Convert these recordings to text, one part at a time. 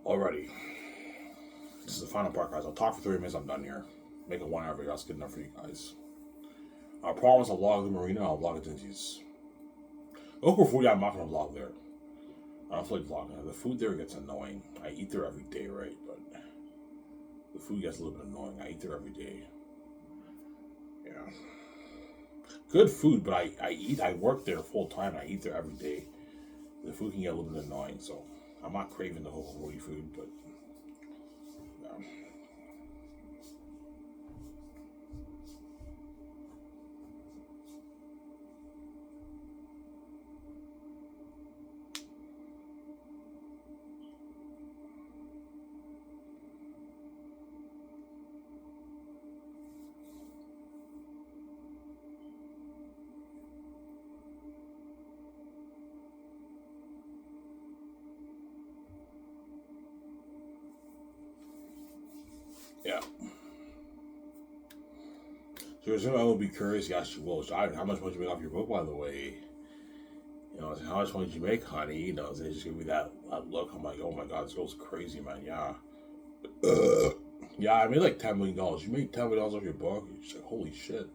Alrighty. This is the final part, guys. I'll talk for 3 minutes. I'm done here. Make it 1 hour. That's good enough for you guys. I promise I'll vlog the marina. I'll vlog the Dinties. Local food, I'm not going to vlog there. I don't feel like vlogging. The food there gets annoying. I eat there every day, right? But the food gets a little bit annoying. I eat there every day. Yeah. Good food, but I work there full time. I eat there every day. The food can get a little bit annoying, so I'm not craving the whole Hawaii food, but yeah. Yeah. So assuming I will be curious, yes, you will. How much money you make off your book, by the way? How much money did you make, honey? They just give me that look. I'm like, oh my god, this girl's crazy, man. Yeah. Yeah, I made like $10 million. You made $10 million off your book? She's like, holy shit.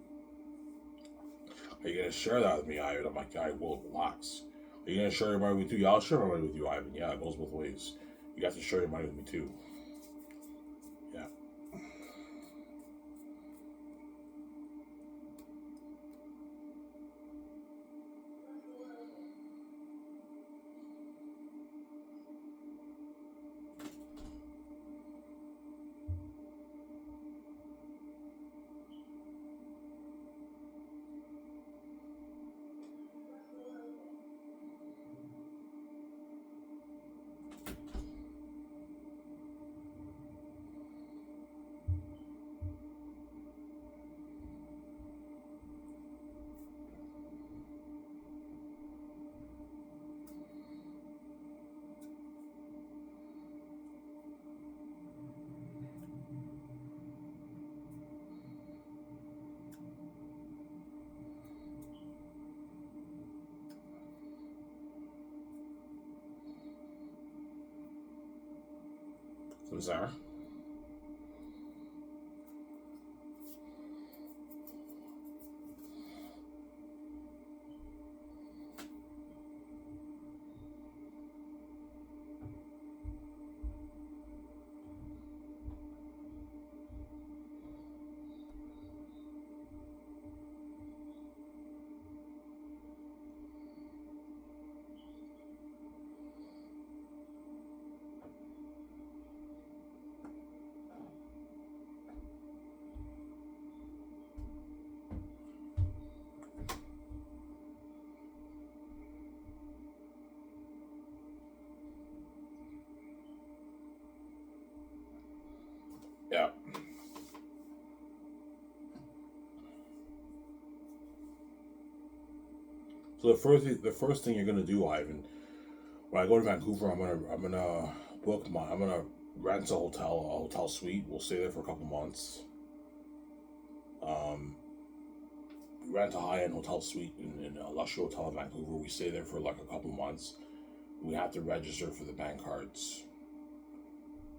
Are you gonna share that with me, Ivan? I'm like, I will, relax. Are you gonna share your money with you? Yeah, I'll share my money with you, Ivan. Yeah, it goes both ways. You got to share your money with me too. Yeah. So, Sarah? Yeah. So the first thing you're gonna do, Ivan, when I go to Vancouver, I'm gonna I'm gonna rent a hotel suite. We'll stay there for a couple months. Um, we rent a high end hotel suite in a luxury hotel in Vancouver. We stay there for like a couple months. We have to register for the bank cards,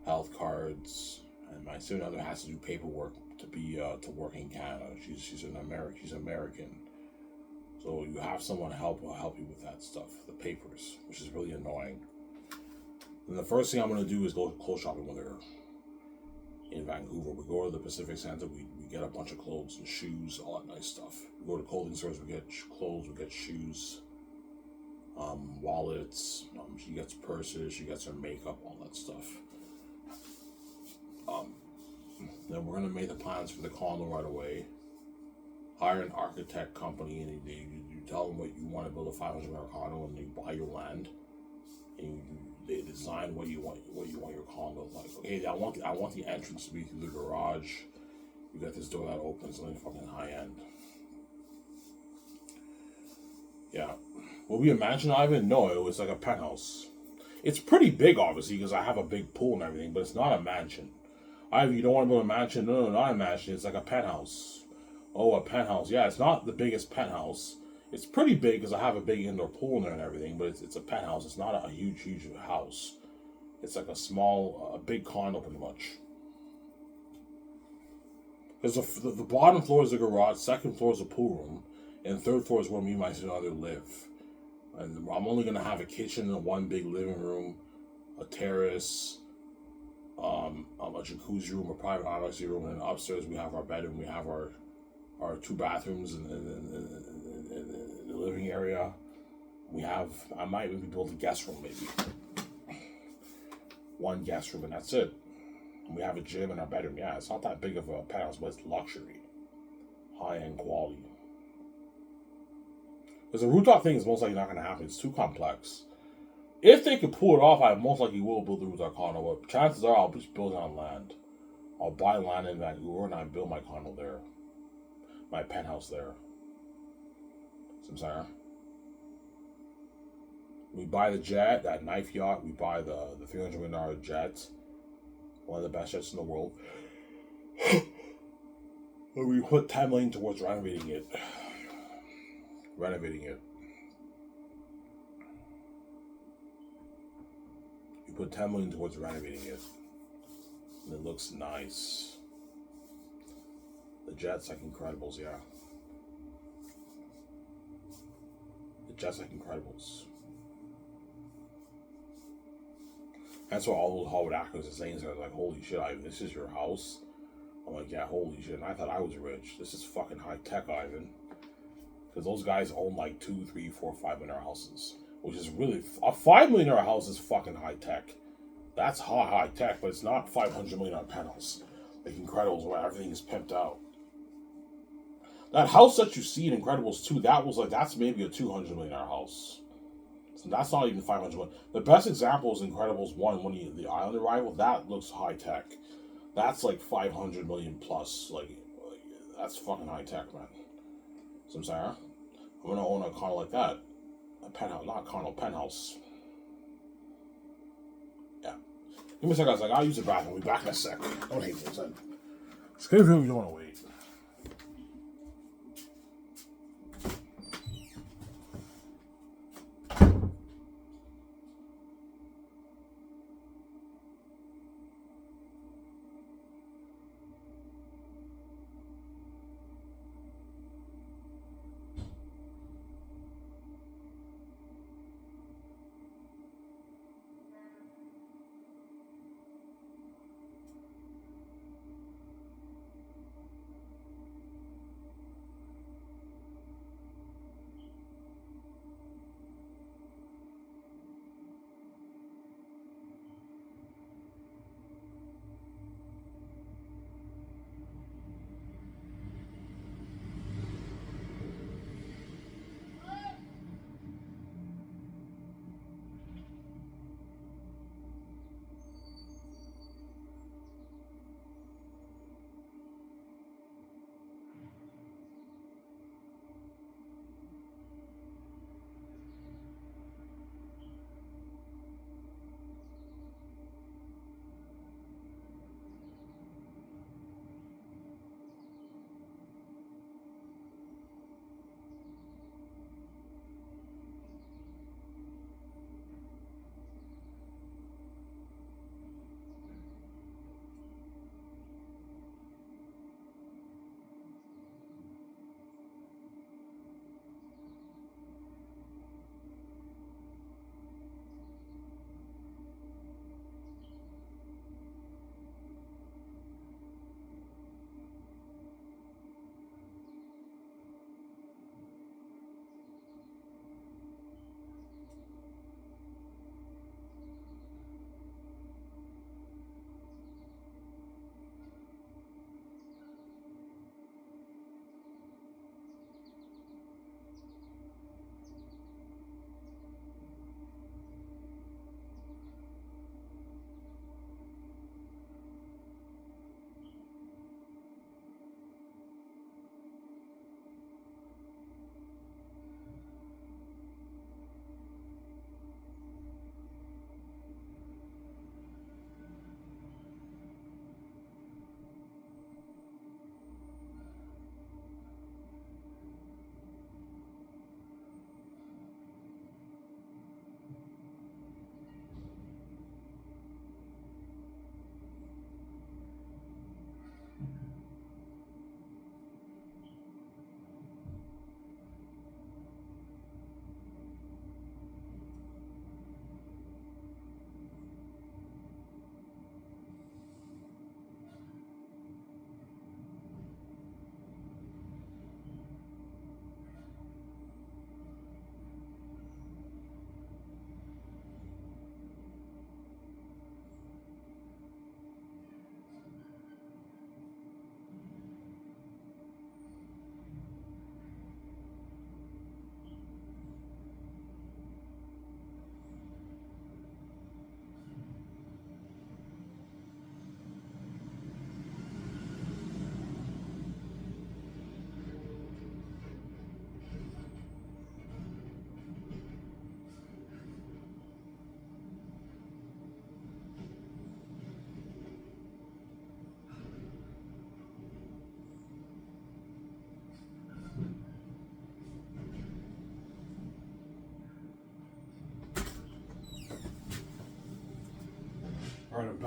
health cards, and my significant other has to do paperwork to be to work in Canada. She's an American. She's American. So you have someone help you with that stuff, the papers, which is really annoying. And the first thing I'm gonna do is go clothes shopping with her in Vancouver. We go to the Pacific Center. We get a bunch of clothes and shoes, all that nice stuff. We go to clothing stores. We get clothes. We get shoes, wallets. She gets purses. She gets her makeup, all that stuff. Um, then we're gonna make the plans for the condo right away. Hire an architect company, and you tell them what you want to build a 500 condo, and you buy your land, and they design what you want your condo like. Okay, I want the entrance to be through the garage. You got this door that opens, something fucking high end. Yeah. What we imagine, Ivan? No, it was like a penthouse. It's pretty big, obviously, because I have a big pool and everything, but it's not a mansion. Ivan, you don't want to build a mansion? No, not a mansion. It's like a penthouse. Oh, a penthouse. Yeah, it's not the biggest penthouse. It's pretty big because I have a big indoor pool in there and everything, but it's a penthouse. It's not a huge house. It's like a big condo pretty much. Because the bottom floor is the garage, second floor is a pool room, and third floor is where me and my significant other live. And I'm only gonna have a kitchen and one big living room, a terrace, a jacuzzi room, a private ILC room, and upstairs we have our bedroom. We have our two bathrooms in the living area. I might even build a guest room, maybe one guest room, and that's it. And we have a gym in our bedroom. Yeah, it's not that big of a penthouse, but it's luxury, high end quality. Because the rooftop thing is most likely not going to happen. It's too complex. If they could pull it off, I most likely will build the rooftop condo. But chances are I'll just build it on land. I'll buy land in Vancouver and I build my condo there, my penthouse there. So I'm sorry. We buy the jet, that knife yacht. We buy the $300 million jet, one of the best jets in the world. We put $10 million towards renovating it. You put $10 million towards renovating it, and it looks nice. The jet's like Incredibles, yeah. The jet's like Incredibles. That's what all those Hollywood actors are saying. So I was like, holy shit, Ivan, this is your house? I'm like, yeah, holy shit. And I thought I was rich. This is fucking high tech, Ivan. Because those guys own like 2, 3, 4, $5 million houses. Which is really, a $5 million house is fucking high tech. That's high tech, but it's not $500 million penthouse. Like Incredibles, where everything is pimped out. That house that you see in Incredibles 2, that's maybe a $200 million house. So that's not even $500 million. The best example is Incredibles 1, when the island arrival. That looks high tech. That's like $500 million plus. Like that's fucking high tech, man. So I'm saying, I'm gonna own a condo like that. A penthouse, not a condo, penthouse. Yeah. Give me a second, guys. Like, I'll use the bathroom. We'll be back in a sec. Don't hate me inside. Scary if you don't want to wait.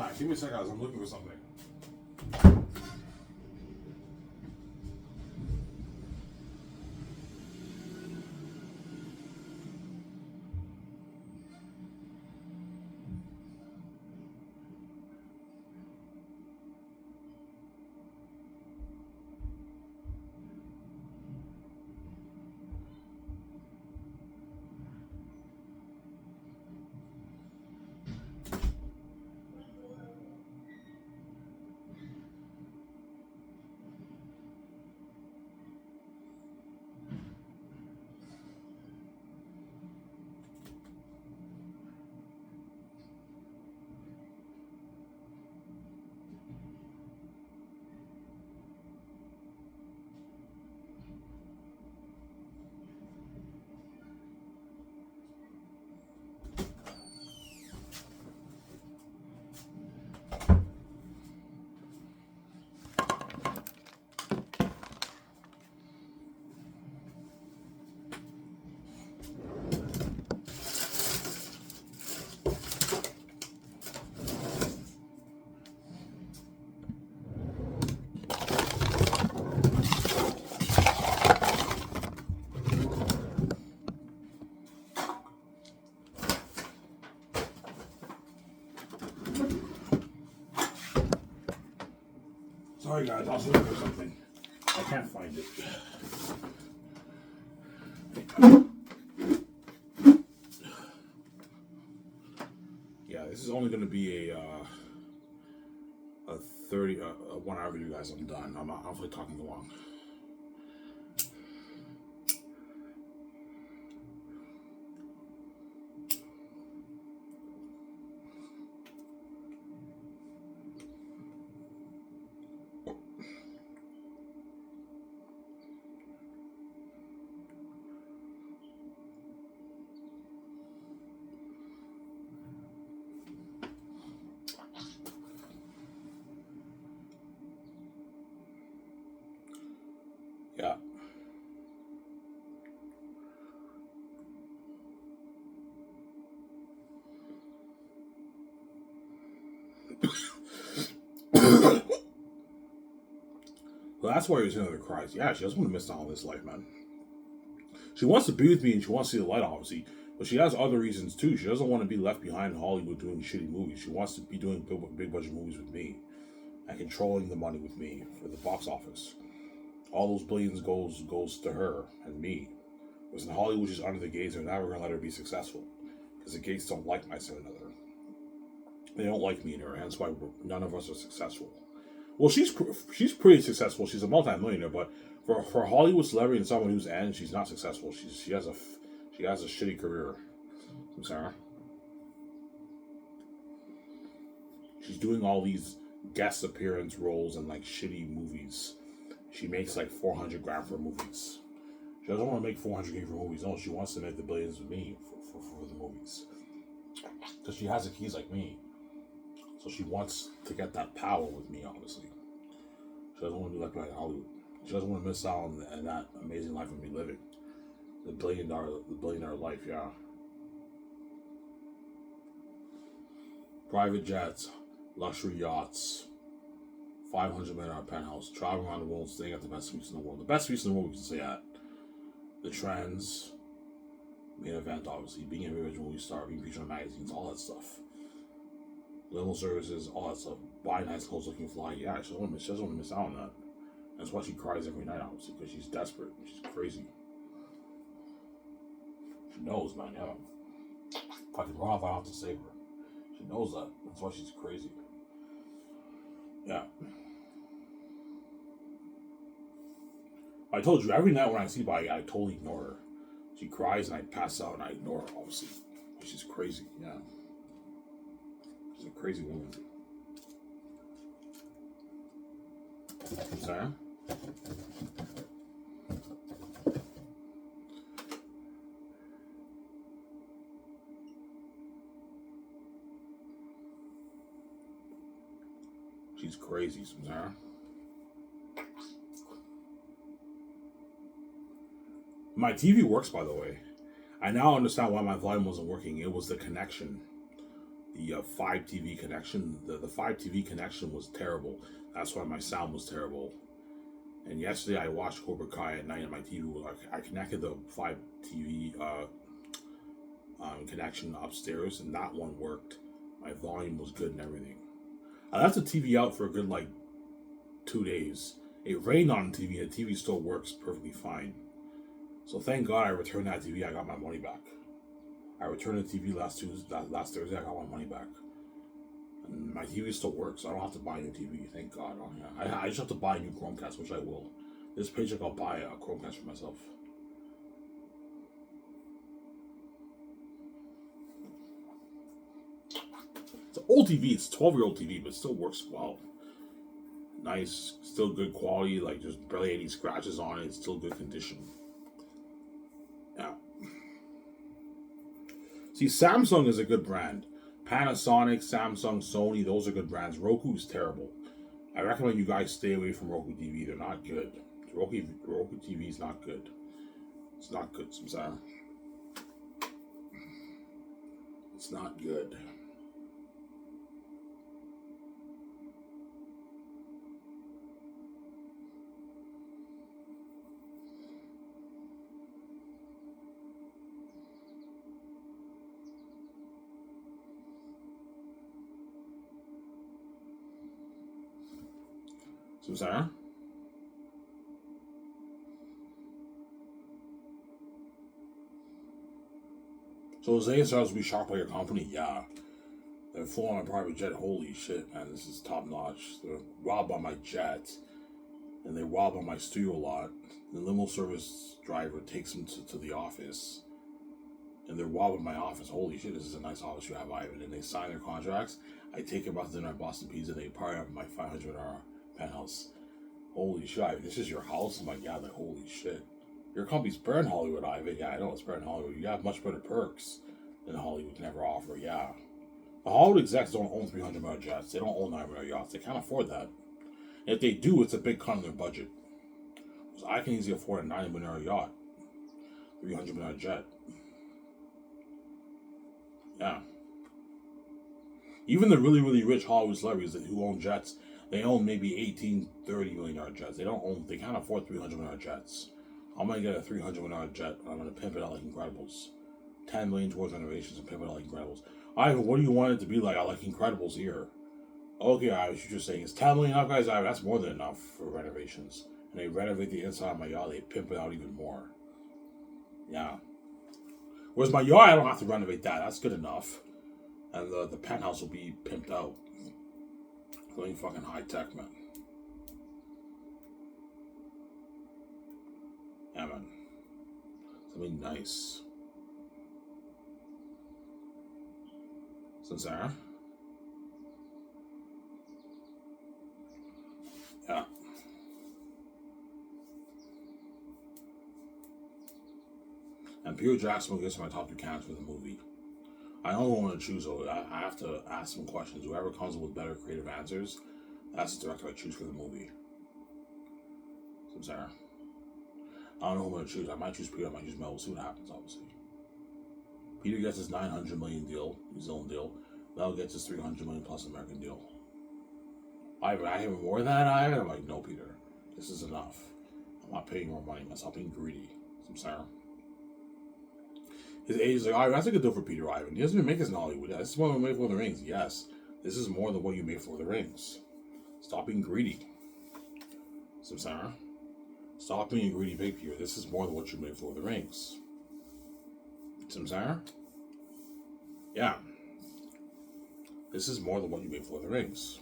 back. Give me a second, guys. I'm looking for something. Sorry guys, I was looking for something. I can't find it. Yeah, this is only going to be a 1 hour video, guys. I'm done. I'm not hopefully talking too long. Yeah. Well, that's why you're seeing her cries. Yeah, she doesn't want to miss out on this life, man. She wants to be with me and she wants to see the light, obviously. But she has other reasons too. She doesn't want to be left behind in Hollywood doing shitty movies. She wants to be doing big budget movies with me and controlling the money with me for the box office. All those billions goes to her and me. Whereas in Hollywood, she's under the gates. They're never gonna let her be successful because the gates don't like my son another. They don't like me and her. Hence why none of us are successful. Well, she's pretty successful. She's a multi-millionaire, but for Hollywood celebrity and someone who's N, she's not successful. She has a shitty career. I'm sorry. She's doing all these guest appearance roles in like shitty movies. She makes like $400,000 for movies. She doesn't want to make $400,000 for movies. No, she wants to make the billions with me for the movies. Because she has the keys like me. So she wants to get that power with me, obviously. She doesn't want to be like Hollywood. She doesn't want to miss out on that amazing life of me living. The billion dollar life, yeah. Private jets, luxury yachts, $500 million penthouse, traveling around the world, staying at the best suites in the world. The best suites in the world we can stay at. The trends, main event, obviously, being an individual movie star, being featured in magazines, all that stuff. Limo services, all that stuff. Buy nice clothes, looking fly. Yeah, she doesn't want to miss out on that. That's why she cries every night, obviously, because she's desperate. She's crazy. She knows, man. Yeah. If I can run off, I have to save her. She knows that. That's why she's crazy. Yeah. I told you, every night when I see her, I totally ignore her. She cries and I pass out and I ignore her, obviously. She's crazy, yeah. She's a crazy woman. Sorry? She's crazy, Sarah. My TV works, by the way. I now understand why my volume wasn't working. It was the connection. the 5 TV connection. The 5 TV connection was terrible. That's why my sound was terrible. And yesterday I watched Cobra Kai at night, and my TV was like, I connected the 5 TV connection upstairs, and that one worked. My volume was good and everything. I left the TV out for a good 2 days. It rained on the TV, and the TV still works perfectly fine. So thank God I returned that TV. I got my money back. I returned the TV last Thursday. I got my money back. And my TV still works. So I don't have to buy a new TV. Thank God. I just have to buy a new Chromecast, which I will. This paycheck, I'll buy a Chromecast for myself. It's an old TV. It's a 12-year-old TV, but it still works well. Nice, still good quality. Just barely any scratches on it. It's still good condition. Yeah. See, Samsung is a good brand. Panasonic, Samsung, Sony, those are good brands. Roku is terrible. I recommend you guys stay away from Roku TV. They're not good. Roku TV is not good. It's not good, Samsung. It's not good. Samsung. So Is Xanus will be shocked by your company? Yeah. They're flying on a private jet. Holy shit, man. This is top notch. They're robbed on my jet. And they rob on my studio lot. The limo service driver takes them to the office. And they're robbing my office. Holy shit, this is a nice office you have, Ivan. And they sign their contracts. I take them out to dinner at Boston Pizza. They party up in my $500 penthouse. Holy shit, Ivan, this is your house? I'm like, yeah, holy shit. Your company's better in Hollywood, Ivan. Yeah, I know it's better in Hollywood. You have much better perks than Hollywood can ever offer, yeah. The Hollywood execs don't own $300 million jets. They don't own $9 million yachts. They can't afford that. And if they do, it's a big cut in their budget. So I can easily afford a $90 million yacht. $300 million jet. Yeah. Even the really, really rich Hollywood celebrities who own jets, they own maybe 18, $30 million jets. They can't afford $300 million jets. I'm going to get a $300 million jet. I'm going to pimp it out like Incredibles. $10 million towards renovations and pimp it out like Incredibles. Ivan, what do you want it to be like? I like Incredibles here. Okay, I was just saying, it's $10 million enough, guys? Ivan, that's more than enough for renovations. And they renovate the inside of my yacht, they pimp it out even more. Yeah. Whereas my yacht, I don't have to renovate that. That's good enough. And the penthouse will be pimped out. Really fucking high tech, man. Yeah, man. Something nice. Sincere? Yeah. And Peter Jackson will get to my top 2 candidates for the movie. I don't want to choose, though. I have to ask some questions. Whoever comes up with better creative answers, that's the director I choose for the movie. Sincere. I don't know who I'm going to choose. I might choose Peter, I might choose Mel. We'll see what happens, obviously. Peter gets his $900 million deal, New Zealand deal. Mel gets his $300 million plus American deal. I have more than that, I'm like, no, Peter. This is enough. I'm not paying more money. I'm not being greedy. Sincere. His age is like, all right, that's a good deal for Peter Ivan. He doesn't even make this in Hollywood. Yeah, this is more than made for the rings. Yes, this is more than what you made for the rings. Stop being greedy. Sincere. Stop being a greedy pig, Peter. This is more than what you made for the rings. Sincere. Yeah. This is more than what you made for the rings.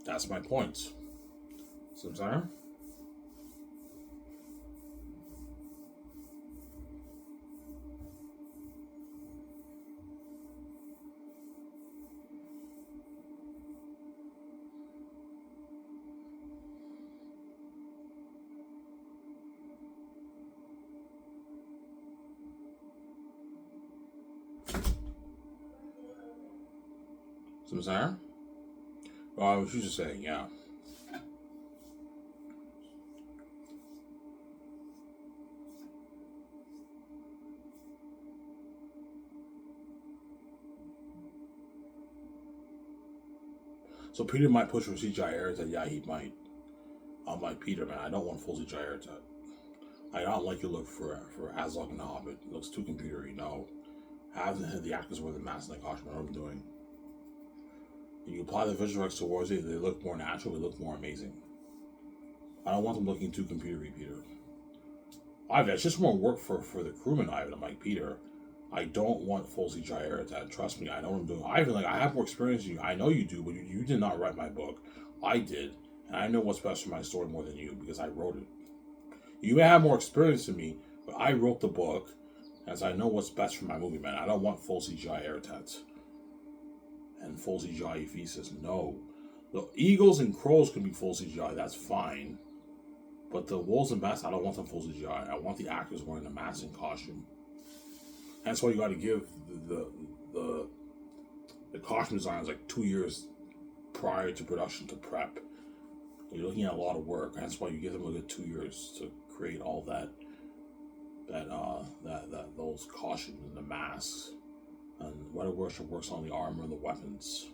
That's my point. Sincere. Sincere. Well, I was just saying, yeah. So Peter might push for CGI Eritech. Yeah, he might. I'm like, Peter, man, I don't want full CGI Eritech. I don't like your look for Azog and the Hobbit. It looks too computery. No. Have the actors wear the mask and the costume. What I'm doing. You apply the visual effects towards it, they look more natural, they look more amazing. I don't want them looking too computery, Peter. Ivan, it's just more work for the crewman, Ivan. I'm like, Peter, I don't want full CGI Eritech. Trust me, I know what I'm doing. Ivan, like, I have more experience than you. I know you do, but you did not write my book. I did. And I know what's best for my story more than you because I wrote it. You may have more experience than me, but I wrote the book, as I know what's best for my movie, man. I don't want full CGI Eritech and full CGI Ephesus. No. The eagles and crows can be full CGI, that's fine. But the wolves and bats, I don't want them full CGI. I want the actors wearing the mask and costume. That's why you got to give the costume designers like 2 years prior to production to prep. You're looking at a lot of work. That's why you give them a good 2 years to create all those costumes and the masks. And Weather Worship works on the armor and the weapons.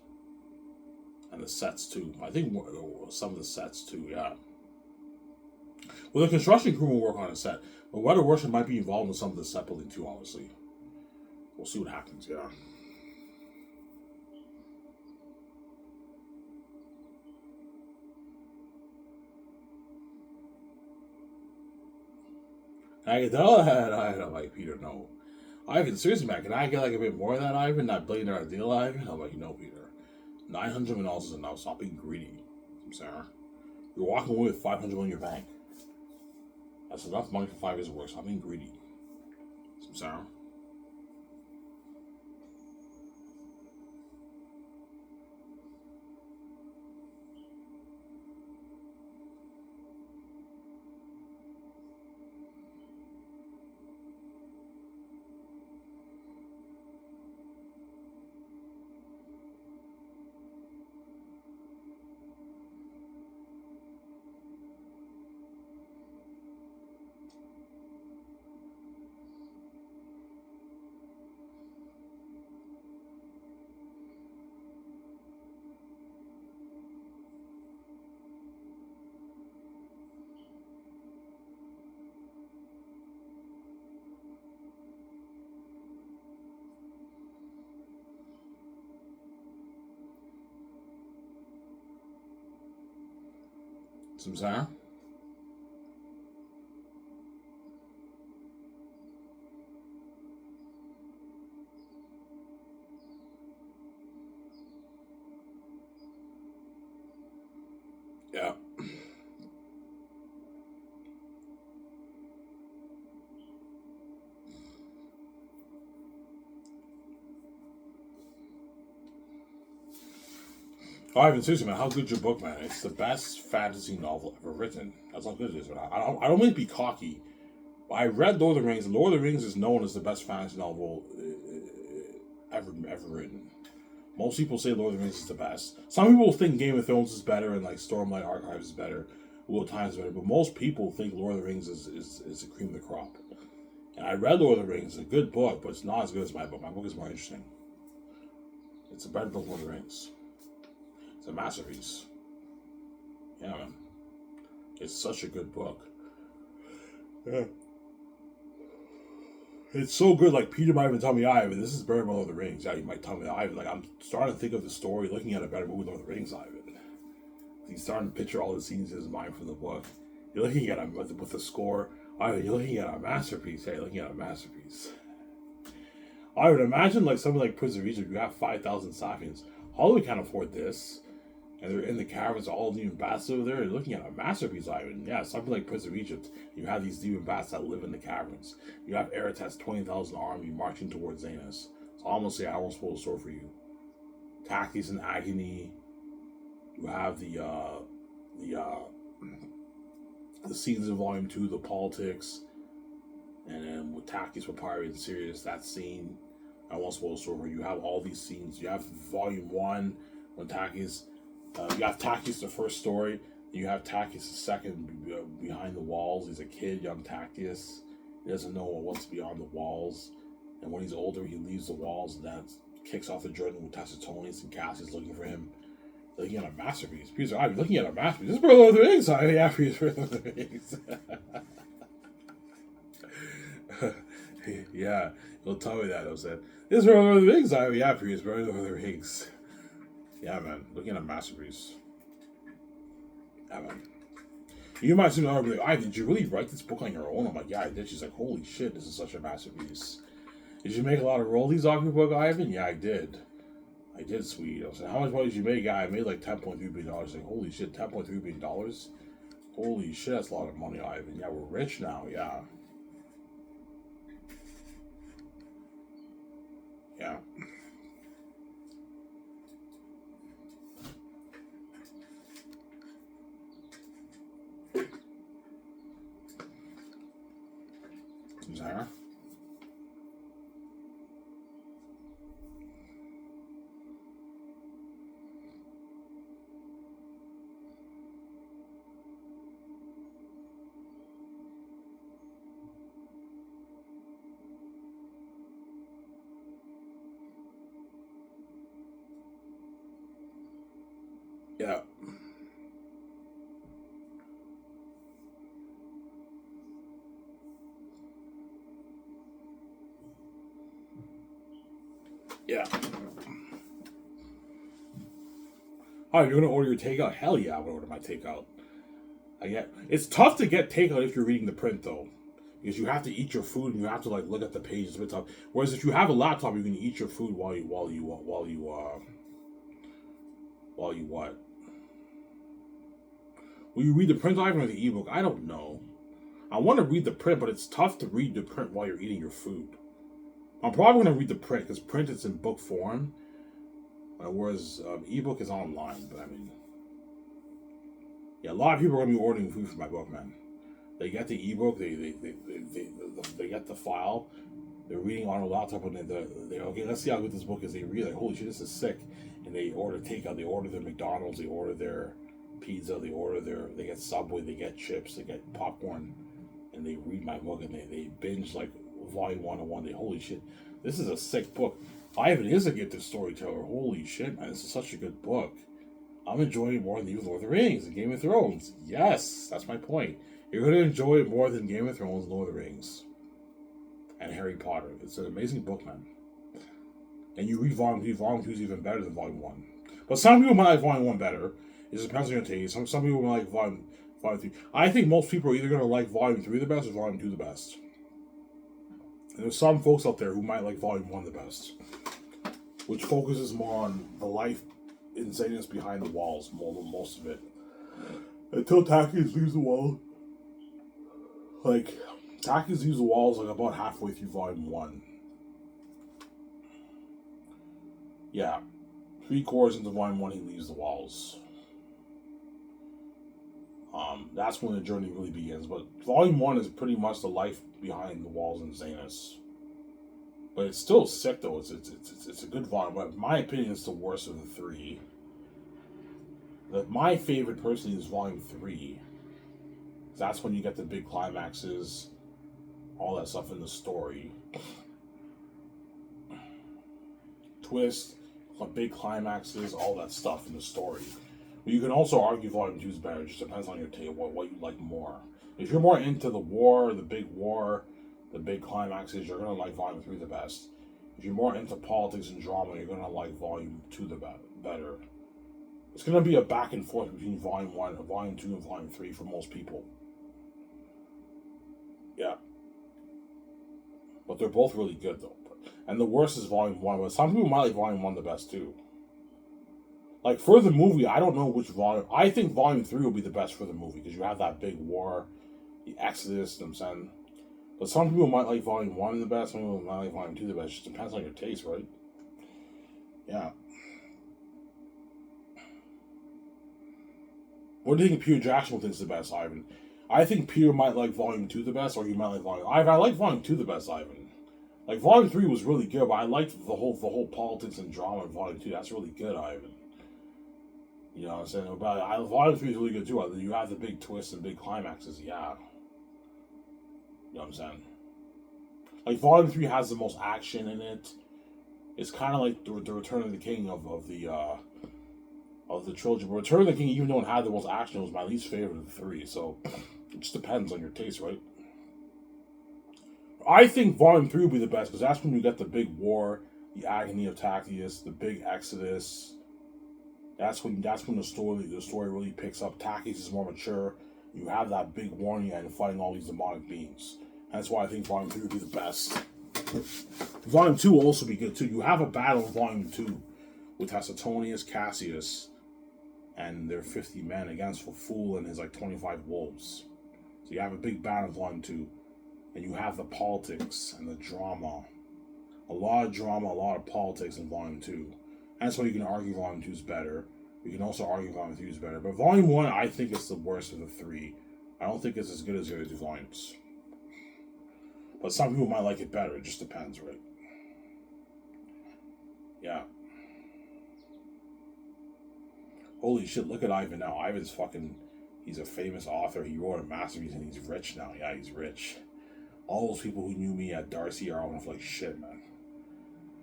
And the sets too. I think some of the sets too, yeah. Well, the construction crew will work on a set. But Weather Worship might be involved in some of the set building too, obviously. We'll see what happens, yeah. I can tell that, I'm like, Peter, no. Ivan, seriously, man, can I get like a bit more of that, Ivan? That billionaire deal, Ivan? I'm like, no, Peter. $900 million is enough. Stop being greedy. I'm sorry. You're walking away with $500 million in your bank. That's enough money for 5 years of work. Stop being greedy. I'm sorry. I'm sorry. Yeah. Oh, Ivan, seriously, man, how good's your book, man? It's the best fantasy novel ever written. That's how good it is, man. I don't mean to be cocky. But I read Lord of the Rings, and Lord of the Rings is known as the best fantasy novel ever written. Most people say Lord of the Rings is the best. Some people think Game of Thrones is better and like Stormlight Archives is better, Wheel of Time is better, but most people think Lord of the Rings is the cream of the crop. And I read Lord of the Rings. It's a good book, but it's not as good as my book. My book is more interesting. It's a better book than Lord of the Rings. It's a masterpiece. Yeah, man. It's such a good book. Yeah. It's so good, like Peter might even tell me, Ivan, this is better than Lord of the Rings. Yeah, you might tell me, Ivan, like I'm starting to think of the story, looking at a better movie than Lord of the Rings, Ivan. He's starting to picture all the scenes in his mind from the book. You're looking at him with the score. Ivan, you're looking at a masterpiece. Yeah, you're looking at a masterpiece. I would imagine like something like Prince of Egypt, you have 5,000 Sapiens. Hollywood can't afford this. And they're in the caverns, all demon bats over there. You're looking at a masterpiece, Ivan. Yeah, something like Prince of Egypt. You have these demon bats that live in the caverns. You have Ereteth's 20,000 army marching towards Xanus. So I'm gonna say I won't spoil the story for you. Takis in agony. You have the scenes in Volume 2, the politics, and then with Takis with Pirate and Sirius, that scene. I won't spoil the story for you. You have all these scenes. You have Volume 1 when Takis. You have Takis, the first story. You have Takis, the second, behind the walls. He's a kid, young Takis. He doesn't know what's beyond the walls. And when he's older, he leaves the walls, and that kicks off the journey with Tacitonis and Cassius looking for him. Looking at a masterpiece. Peter, I'm looking at a masterpiece. This is for Lord of the Rings. Yeah, Peter's for Lord of the Rings. Yeah, he'll tell me that. He'll say, this is for Lord of the Rings. Yeah, Peter's for Lord of the Rings. Yeah, man. Looking at a masterpiece. Yeah, man. You might see another like, did you really write this book on your own? I'm like, yeah, I did. She's like, holy shit, this is such a masterpiece. Did you make a lot of rollies off your book, Ivan? Yeah, I did. I did, sweet. I was like, how much money did you make? Yeah, I made like $10.3 billion. Like, holy shit, $10.3 billion? Holy shit, that's a lot of money, Ivan. Yeah, we're rich now, yeah. Yeah. Zara? Yeah. Yeah. Oh, you're gonna order your takeout? Hell yeah, I'm gonna order my takeout. It's tough to get takeout if you're reading the print though, because you have to eat your food and you have to like look at the page. It's a bit tough. Whereas if you have a laptop, you can eat your food while you what? Will you read the print item or the ebook? I don't know. I want to read the print, but it's tough to read the print while you're eating your food. I'm probably going to read the print because print is in book form, whereas ebook is online. But I mean, yeah, a lot of people are going to be ordering food for my book, man. They get the ebook, they get the file, they're reading on a laptop, and they okay, let's see how good this book is. They read like, holy shit, this is sick, and they order takeout. They order their McDonald's, they order their pizza, they get Subway, they get chips, they get popcorn, and they read my book and they binge like volume 101. They holy shit, this is a sick book. Ivan is a gifted storyteller. Holy shit, man, this is such a good book. I'm enjoying it more than even Lord of the Rings and Game of Thrones. Yes, that's my point. You're going to enjoy it more than Game of Thrones, Lord of the Rings, and Harry Potter. It's an amazing book, man. And you read Volume 2. Volume 2 is even better than Volume 1. But some people might like Volume 1 better. It just depends on your taste. Some people might like Volume 3. I think most people are either going to like Volume 3 the best or Volume 2 the best. And there's some folks out there who might like Volume 1 the best, which focuses more on the life in Xanus behind the walls, most of it. Until Takis leaves the wall. Like, Takis leaves the walls like about halfway through Volume 1. Yeah. 3/4 into Volume 1, he leaves the walls. That's when the journey really begins. But Volume 1 is pretty much the life behind the walls in Xanus. But it's still sick, though. It's a good volume. But in my opinion, it's the worst of the three. My favorite, personally, is Volume 3. That's when you get the big climaxes, all that stuff in the story. Twist, big climaxes, all that stuff in the story. But you can also argue Volume 2 is better. It just depends on your taste, what you like more. If you're more into the war, the big climaxes, you're going to like Volume 3 the best. If you're more into politics and drama, you're going to like Volume 2 the better. It's going to be a back and forth between Volume 1, Volume 2, and Volume 3 for most people. Yeah. But they're both really good, though. And the worst is Volume 1, but some people might like Volume 1 the best, too. Like, for the movie, I don't know which volume. I think Volume 3 will be the best for the movie, because you have that big war, the Exodus, you know what I'm saying? But some people might like Volume 1 the best, some people might like Volume 2 the best. It just depends on your taste, right? Yeah. What do you think Peter Jackson thinks the best, Ivan? I think Peter might like Volume 2 the best, or he might like Volume... I like Volume 2 the best, Ivan. Like, Volume 3 was really good, but I liked the whole politics and drama in Volume 2. That's really good, Ivan. You know what I'm saying? Volume 3 is really good, too. You have the big twists and big climaxes, yeah. You know what I'm saying? Like, Volume 3 has the most action in it. It's kind of like the Return of the King of of the trilogy. But Return of the King, even though it had the most action, it was my least favorite of the three. So it just depends on your taste, right? I think Volume 3 will be the best because that's when you get the big war, the agony of Tacitus, the big exodus. That's when the story really picks up. Tacitus is more mature. You have that big warning and fighting all these demonic beings. That's why I think Volume 3 would be the best. Volume 2 will also be good too. You have a battle in Volume 2 with Suetonius, Cassius, and their 50 men against a fool and his 25 wolves. So you have a big battle in Volume 2. And you have the politics and the drama. A lot of drama, a lot of politics in Volume 2. That's why you can argue Volume 2 is better. You can also argue Volume 3 is better. But Volume 1, I think it's the worst of the three. I don't think it's as good as the other two volumes. But some people might like it better. It just depends, right? Yeah. Holy shit, look at Ivan now. Ivan's fucking... He's a famous author. He wrote a masterpiece and he's rich now. Yeah, he's rich. All those people who knew me at Darcy are all like shit, man.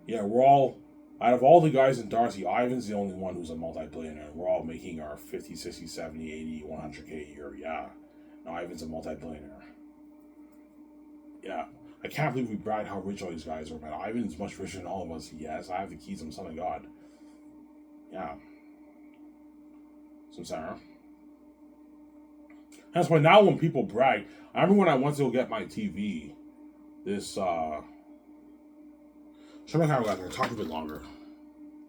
Yeah, we're all... Out of all the guys in Darcy, Ivan's the only one who's a multi-billionaire. We're all making our 50, 60, 70, 80, 100K a year. Yeah. No, Ivan's a multi-billionaire. Yeah. I can't believe we bragged how rich all these guys are, man. Ivan's much richer than all of us. Yes, I have the keys. I'm son of God. Yeah. So, Sarah. That's why now when people brag, I remember when I went to go get my TV, this, show me how I got there. Talk a bit longer.